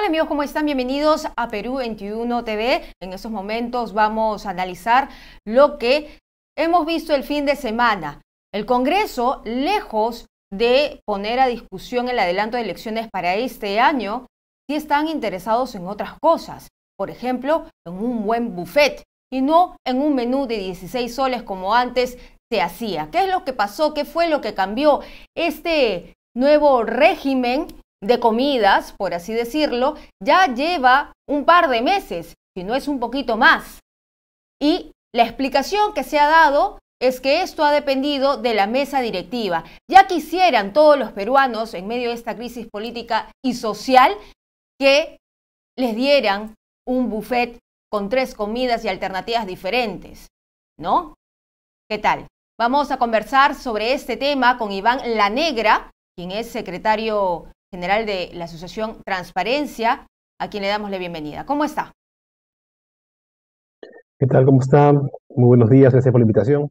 Hola amigos, ¿cómo están? Bienvenidos a Perú 21 TV. En estos momentos vamos a analizar lo que hemos visto el fin de semana. El Congreso, lejos de poner a discusión el adelanto de elecciones para este año, sí están interesados en otras cosas. Por ejemplo, en un buen buffet y no en un menú de 16 soles como antes se hacía. ¿Qué es lo que pasó? ¿Qué fue lo que cambió? Este nuevo régimen de comidas, por así decirlo, ya lleva un par de meses, si no es un poquito más. Y la explicación que se ha dado es que esto ha dependido de la mesa directiva. Ya quisieran todos los peruanos, en medio de esta crisis política y social, que les dieran un buffet con 3 comidas y alternativas diferentes, ¿no? ¿Qué tal? Vamos a conversar sobre este tema con Iván La Negra, quien es secretario general de la Asociación Transparencia, a quien le damos la bienvenida. ¿Cómo está? ¿Qué tal? ¿Cómo está? Muy buenos días, gracias por la invitación.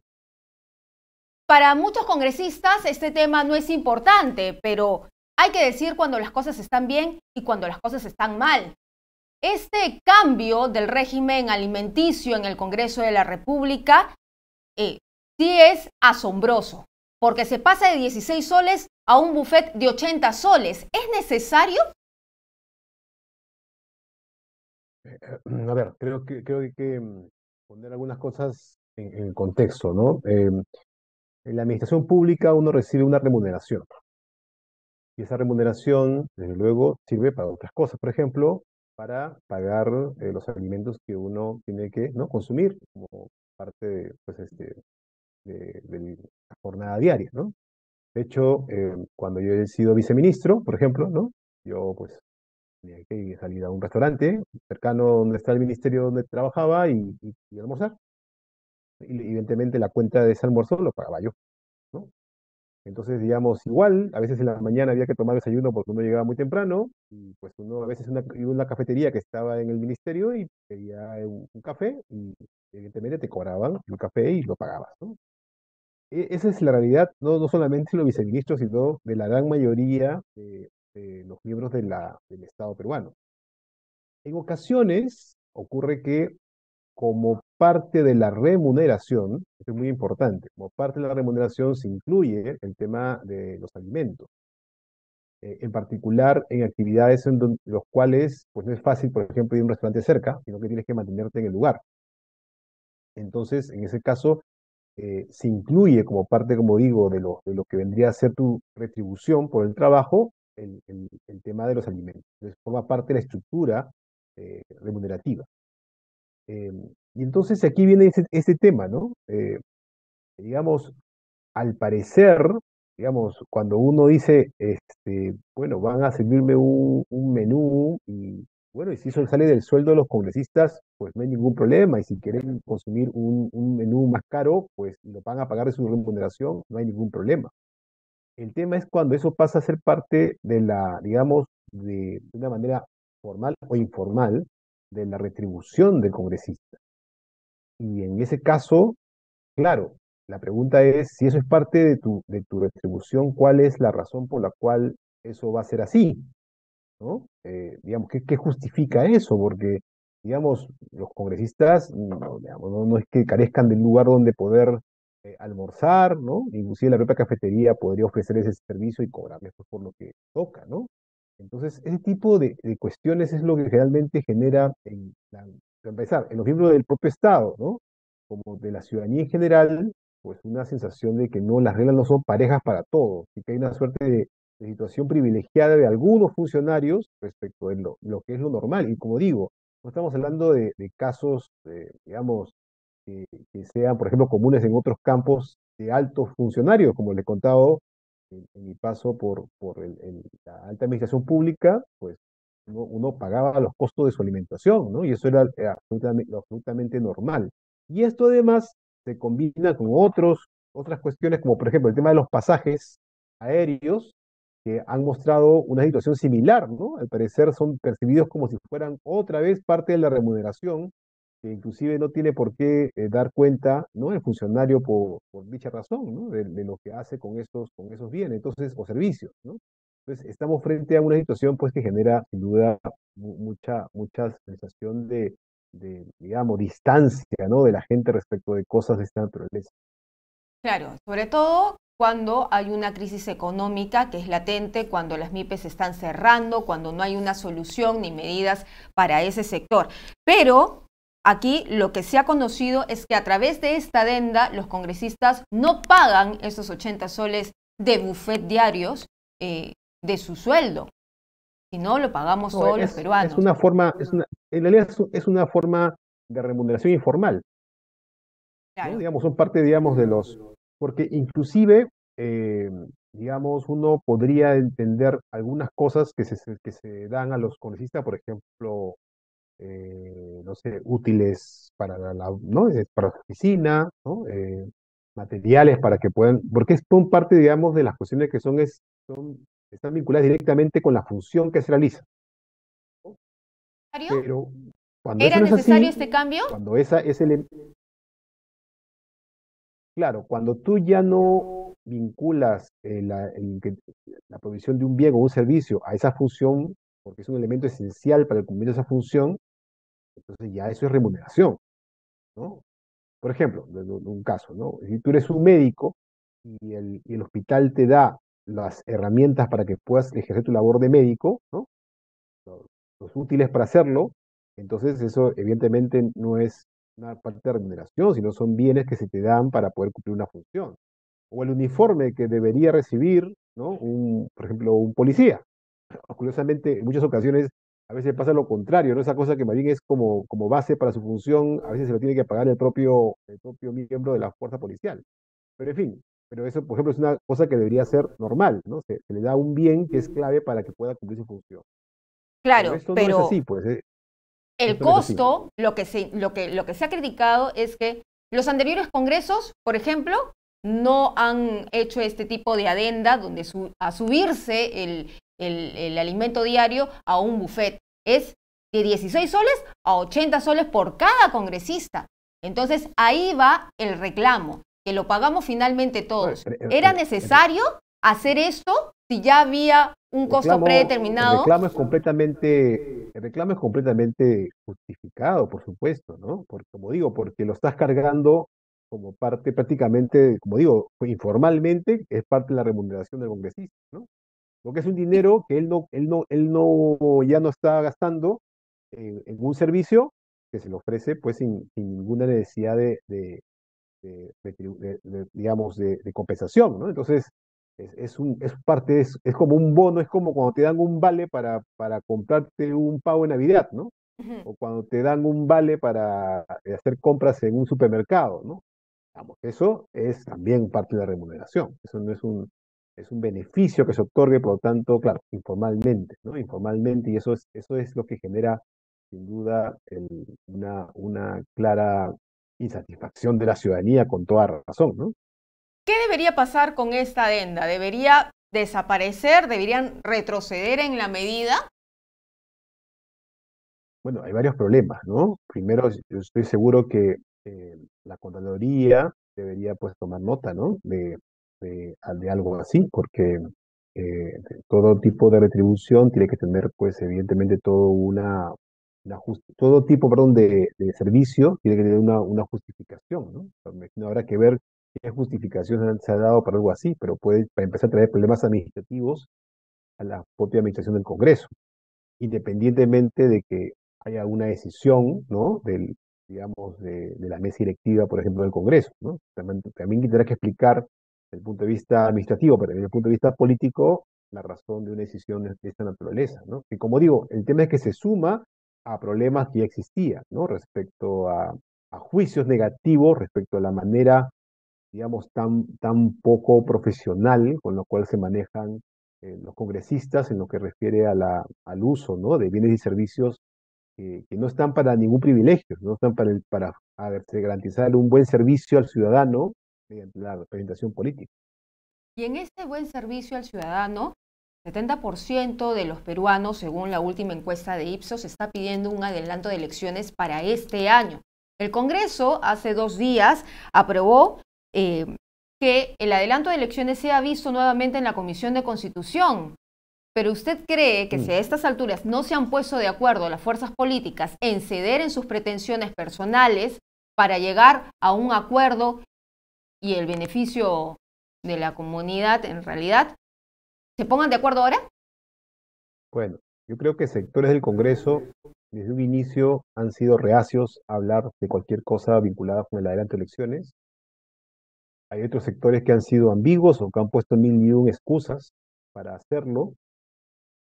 Para muchos congresistas este tema no es importante, pero hay que decir cuando las cosas están bien y cuando las cosas están mal. Este cambio del régimen alimenticio en el Congreso de la República sí es asombroso, porque se pasa de 16 soles a un buffet de 80 soles. ¿Es necesario? A ver, creo que hay que poner algunas cosas en contexto, ¿no? En la administración pública uno recibe una remuneración y esa remuneración, desde luego, sirve para otras cosas. Por ejemplo, para pagar los alimentos que uno tiene que, ¿no?, consumir como parte de, pues, de la jornada diaria, ¿no? De hecho, cuando yo he sido viceministro, por ejemplo, ¿no? Yo pues tenía que salir a un restaurante cercano donde está el ministerio donde trabajaba y almorzar. Y evidentemente la cuenta de ese almuerzo lo pagaba yo, ¿no? Entonces, digamos, igual, a veces en la mañana había que tomar desayuno porque uno llegaba muy temprano, y pues uno a veces iba a una cafetería que estaba en el ministerio y pedía un café, y evidentemente te cobraban el café y lo pagabas, ¿no? Esa es la realidad, no solamente de los viceministros, sino de la gran mayoría de los miembros del Estado peruano. En ocasiones ocurre que como parte de la remuneración, esto es muy importante, como parte de la remuneración se incluye el tema de los alimentos, en particular en actividades los cuales pues no es fácil, por ejemplo, ir a un restaurante cerca, sino que tienes que mantenerte en el lugar. Entonces, en ese caso, se incluye como parte, como digo, de lo que vendría a ser tu retribución por el trabajo, el tema de los alimentos. Entonces, forma parte de la estructura remunerativa. Eh, y entonces aquí viene ese tema, ¿no? Digamos, al parecer, digamos, cuando uno dice, bueno, van a servirme un menú y, bueno, y si eso sale del sueldo de los congresistas, pues no hay ningún problema. Y si quieren consumir un menú más caro, pues lo van a pagar de su remuneración, no hay ningún problema. El tema es cuando eso pasa a ser parte de digamos, de una manera formal o informal, de la retribución del congresista. Y en ese caso, claro, la pregunta es, si eso es parte de tu retribución, ¿cuál es la razón por la cual eso va a ser así? ¿No? Digamos, ¿qué justifica eso? Porque, digamos, los congresistas no, digamos, no es que carezcan del lugar donde poder almorzar, ¿no? Inclusive la propia cafetería podría ofrecer ese servicio y cobrarles pues, por lo que toca, ¿no? Entonces, ese tipo de cuestiones es lo que realmente genera, para empezar, en los miembros del propio Estado, ¿no? Como de la ciudadanía en general, pues una sensación de que no, las reglas no son parejas para todos, y que hay una suerte de situación privilegiada de algunos funcionarios respecto de lo que es lo normal. Y como digo, no estamos hablando de casos, digamos, que sean, por ejemplo, comunes en otros campos de altos funcionarios, como les he contado en mi paso por la alta administración pública, pues uno pagaba los costos de su alimentación, ¿no? Y eso era absolutamente normal. Y esto además se combina con otras cuestiones, como por ejemplo el tema de los pasajes aéreos, que han mostrado una situación similar, ¿no? Al parecer son percibidos como si fueran otra vez parte de la remuneración, que inclusive no tiene por qué dar cuenta, ¿no?, el funcionario por dicha razón, ¿no?, de lo que hace con esos bienes, entonces, o servicios, ¿no? Entonces, estamos frente a una situación pues que genera sin duda mucha sensación digamos, distancia, ¿no? De la gente respecto de cosas de esta naturaleza. Claro, sobre todo cuando hay una crisis económica que es latente, cuando las MIPES están cerrando, cuando no hay una solución ni medidas para ese sector. Pero aquí lo que se ha conocido es que a través de esta adenda los congresistas no pagan esos 80 soles de buffet diarios de su sueldo, sino lo pagamos No, todos los es peruanos. una forma, en realidad es una forma de remuneración informal, ¿no? Claro. Digamos, son parte, digamos, porque inclusive, eh, digamos, uno podría entender algunas cosas que se dan a los congresistas, por ejemplo, no sé, útiles para ¿no? Para la oficina, ¿no? Materiales para que puedan, porque son parte, digamos, de las cuestiones que están vinculadas directamente con la función que se realiza, ¿no? Pero cuando eso ¿Era no es necesario así, este cambio? cuando esa es el, claro, cuando tú ya no vinculas la provisión de un bien o un servicio a esa función, porque es un elemento esencial para el cumplimiento de esa función, entonces ya eso es remuneración, ¿no? Por ejemplo, de un caso, ¿no? Si tú eres un médico y el hospital te da las herramientas para que puedas ejercer tu labor de médico, ¿no? Los, los útiles para hacerlo, entonces eso evidentemente no es una parte de remuneración, sino son bienes que se te dan para poder cumplir una función. O el uniforme que debería recibir, ¿no? Por ejemplo, un policía. Curiosamente, en muchas ocasiones a veces pasa lo contrario, ¿no? Esa cosa que más bien es como base para su función, a veces se lo tiene que pagar el propio miembro de la fuerza policial. Pero en fin, pero eso, por ejemplo, es una cosa que debería ser normal, ¿no? Se le da un bien que es clave para que pueda cumplir su función. Pero Claro, esto no es pero así, pues, el esto no es así. costo, lo que se ha criticado es que los anteriores congresos, por ejemplo, no han hecho este tipo de adenda donde a subirse el alimento diario a un buffet. Es de 16 soles a 80 soles por cada congresista. Entonces ahí va el reclamo, que lo pagamos finalmente Bueno, todos. ¿Era necesario hacer esto si ya había un costo el predeterminado? reclamo es completamente justificado, por supuesto, ¿no? Porque, como digo, porque lo estás cargando como parte prácticamente, como digo, informalmente, es parte de la remuneración del congresista, ¿no? Porque es un dinero que él no ya no está gastando en un servicio que se le ofrece pues sin ninguna necesidad digamos, de compensación, ¿no? Entonces, es parte, es como un bono, es como cuando te dan un vale para comprarte un pavo en Navidad, ¿no? Ujú. O cuando te dan un vale para hacer compras en un supermercado, ¿no? Vamos, eso es también parte de la remuneración. Eso no es un beneficio que se otorgue, por lo tanto, claro, informalmente, ¿no? Informalmente, y eso es lo que genera, sin duda, una clara insatisfacción de la ciudadanía con toda razón, ¿no? ¿Qué debería pasar con esta adenda? ¿Debería desaparecer? ¿Deberían retroceder en la medida? Bueno, hay varios problemas, ¿no? Primero, yo estoy seguro que la Contraloría debería pues tomar nota, ¿no? De algo así, porque todo tipo de retribución tiene que tener pues evidentemente todo tipo, perdón, de servicio tiene que tener una justificación, ¿no? Me imagino habrá que ver qué justificación se ha dado para algo así, pero puede para empezar a traer problemas administrativos a la propia administración del Congreso, independientemente de que haya una decisión, ¿no? Digamos, de la mesa directiva, por ejemplo, del Congreso, ¿no? También tendrá que explicar desde el punto de vista administrativo, pero desde el punto de vista político, la razón de una decisión de esta naturaleza, ¿no? Y como digo, el tema es que se suma a problemas que ya existían, ¿no? Respecto a juicios negativos, respecto a la manera, digamos, tan poco profesional con lo cual se manejan los congresistas en lo que refiere al uso, ¿no? De bienes y servicios que no están para ningún privilegio, no están para a ver, garantizar un buen servicio al ciudadano mediante la representación política. Y en este buen servicio al ciudadano, 70% de los peruanos, según la última encuesta de Ipsos, está pidiendo un adelanto de elecciones para este año. El Congreso hace 2 días aprobó que el adelanto de elecciones sea visto nuevamente en la Comisión de Constitución. Pero ¿usted cree que si Mm, a estas alturas no se han puesto de acuerdo las fuerzas políticas en ceder en sus pretensiones personales para llegar a un acuerdo y el beneficio de la comunidad en realidad, se pongan de acuerdo ahora? Bueno, yo creo que sectores del Congreso desde un inicio han sido reacios a hablar de cualquier cosa vinculada con el adelanto de elecciones. Hay otros sectores que han sido ambiguos o que han puesto mil y un excusas para hacerlo.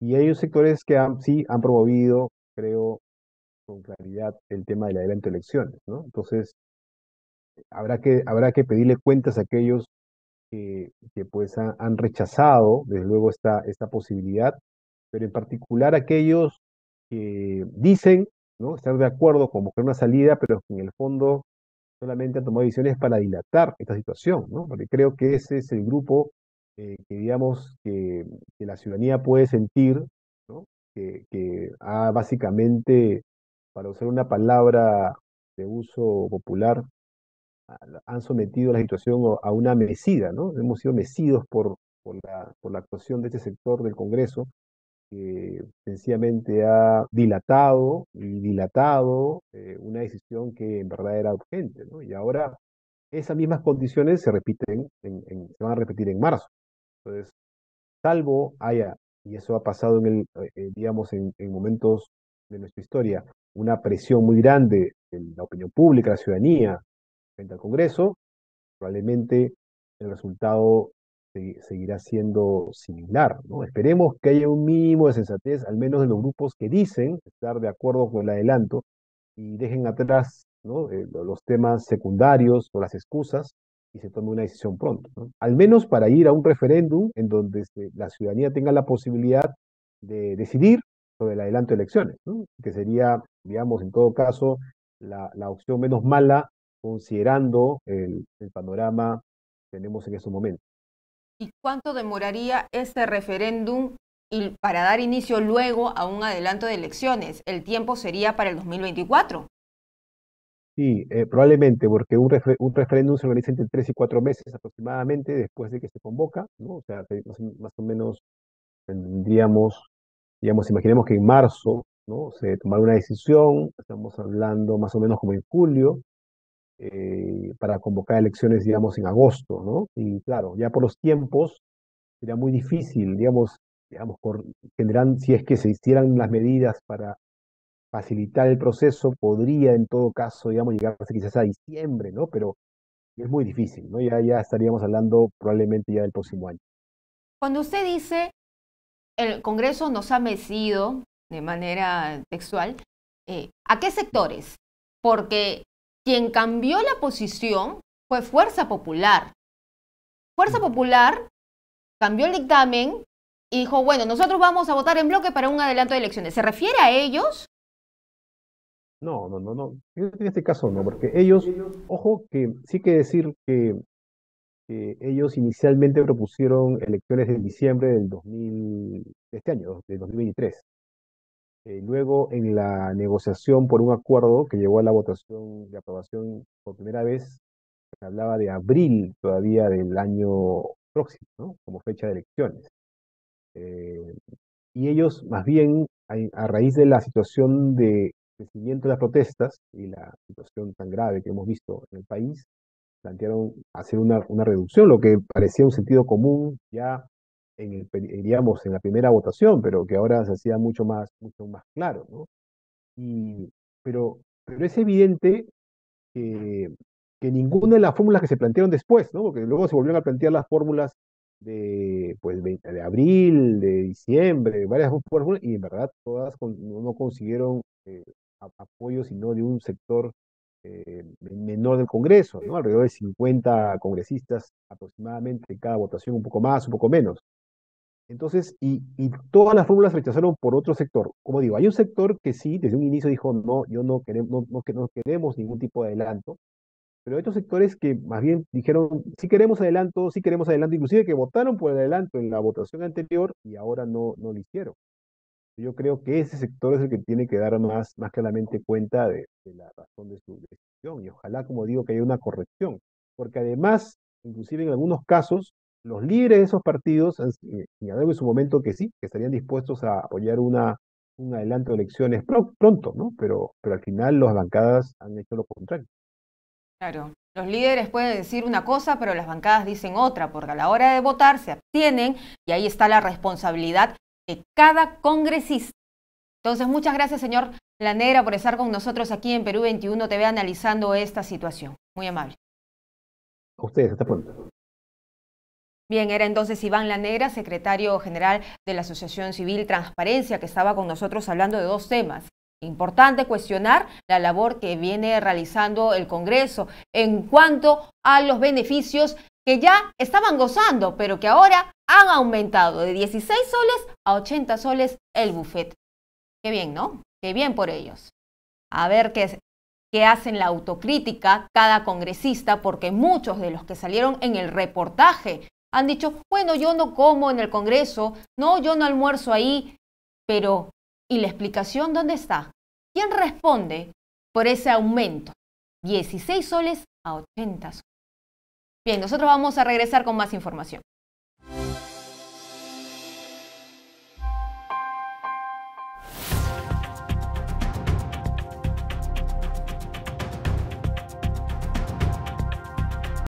Y hay sectores que sí han promovido, creo, con claridad el tema del adelanto de elecciones, ¿no? Entonces, habrá que pedirle cuentas a aquellos que pues han rechazado, desde luego, esta posibilidad, pero en particular aquellos que dicen, ¿no?, estar de acuerdo con buscar una salida, pero que en el fondo solamente han tomado decisiones para dilatar esta situación, ¿no? Porque creo que ese es el grupo que, digamos, que la ciudadanía puede sentir, ¿no? Que ha básicamente, para usar una palabra de uso popular, han sometido la situación a una mecida, ¿no? Hemos sido mecidos por la actuación de este sector del Congreso, que sencillamente ha dilatado y dilatado una decisión que en verdad era urgente, ¿no? Y ahora esas mismas condiciones se repiten, se van a repetir en marzo. Entonces, salvo haya, y eso ha pasado digamos, en momentos de nuestra historia, una presión muy grande de la opinión pública, la ciudadanía, frente al Congreso, probablemente el resultado seguirá siendo similar, ¿no? Esperemos que haya un mínimo de sensatez, al menos de los grupos que dicen estar de acuerdo con el adelanto, y dejen atrás, ¿no?, los temas secundarios o las excusas, y se tome una decisión pronto, ¿no? Al menos para ir a un referéndum en donde la ciudadanía tenga la posibilidad de decidir sobre el adelanto de elecciones, ¿no? Que sería, digamos, en todo caso, la opción menos mala, considerando el panorama que tenemos en estos momentos. ¿Y cuánto demoraría ese referéndum y para dar inicio luego a un adelanto de elecciones? El tiempo sería para el 2024. Sí, probablemente, porque un referéndum se organiza entre 3 y 4 meses aproximadamente después de que se convoca, ¿no? O sea, más o menos tendríamos, digamos, imaginemos que en marzo, ¿no?, se tomará una decisión, estamos hablando más o menos como en julio, para convocar elecciones, digamos, en agosto, ¿no? Y claro, ya por los tiempos sería muy difícil, digamos, tendrán, si es que se hicieran las medidas para facilitar el proceso, podría en todo caso, digamos, llegarse quizás a diciembre, ¿no? Pero es muy difícil, ¿no? Ya estaríamos hablando probablemente ya del próximo año. Cuando usted dice el Congreso nos ha mecido de manera textual, ¿a qué sectores? Porque quien cambió la posición fue Fuerza Popular. Fuerza Mm. Popular cambió el dictamen y dijo, bueno, nosotros vamos a votar en bloque para un adelanto de elecciones. ¿Se refiere a ellos? No, no, no, no. En este caso no, porque ellos, ojo, que sí que decir que ellos inicialmente propusieron elecciones en diciembre de este año, de 2023. Luego, en la negociación por un acuerdo que llevó a la votación de aprobación por primera vez, se hablaba de abril todavía del año próximo, ¿no?, como fecha de elecciones. Eh, y ellos, más bien, a raíz de la situación de crecimiento de las protestas y la situación tan grave que hemos visto en el país, plantearon hacer una reducción, lo que parecía un sentido común ya digamos, en la primera votación, pero que ahora se hacía mucho más claro, ¿no? Y, pero es evidente que, que ninguna de las fórmulas que se plantearon después, ¿no? Porque luego se volvieron a plantear las fórmulas pues, de abril, de diciembre, varias fórmulas, y en verdad todas no consiguieron apoyo, sino de un sector menor del Congreso, ¿no? Alrededor de 50 congresistas aproximadamente en cada votación, un poco más, un poco menos. Entonces, y todas las fórmulas se rechazaron por otro sector. Como digo, hay un sector que sí, desde un inicio dijo, no, yo no queremos, no queremos ningún tipo de adelanto, pero hay otros sectores que más bien dijeron, sí queremos adelanto, inclusive que votaron por el adelanto en la votación anterior y ahora no lo hicieron. Yo creo que ese sector es el que tiene que dar más claramente cuenta de la razón de su decisión, y ojalá, como digo, que haya una corrección, porque además, inclusive en algunos casos, los líderes de esos partidos han señalado en su momento que sí, que estarían dispuestos a apoyar un adelanto de elecciones pronto, ¿no? Pero al final las bancadas han hecho lo contrario. Claro, los líderes pueden decir una cosa, pero las bancadas dicen otra, porque a la hora de votar se abstienen y ahí está la responsabilidad de cada congresista. Entonces, muchas gracias, señor Lanera, por estar con nosotros aquí en Perú 21 TV analizando esta situación. Muy amable. A ustedes, hasta pronto. Bien, era entonces Iván Lanera, secretario general de la Asociación Civil Transparencia, que estaba con nosotros hablando de dos temas. Importante cuestionar la labor que viene realizando el Congreso en cuanto a los beneficios que ya estaban gozando, pero que ahora han aumentado de 16 soles a 80 soles el buffet. Qué bien, ¿no? Qué bien por ellos. A ver qué hacen la autocrítica cada congresista, porque muchos de los que salieron en el reportaje han dicho, bueno, yo no como en el Congreso, no, yo no almuerzo ahí, pero ¿y la explicación dónde está? ¿Quién responde por ese aumento? 16 soles a 80 soles. Bien, nosotros vamos a regresar con más información.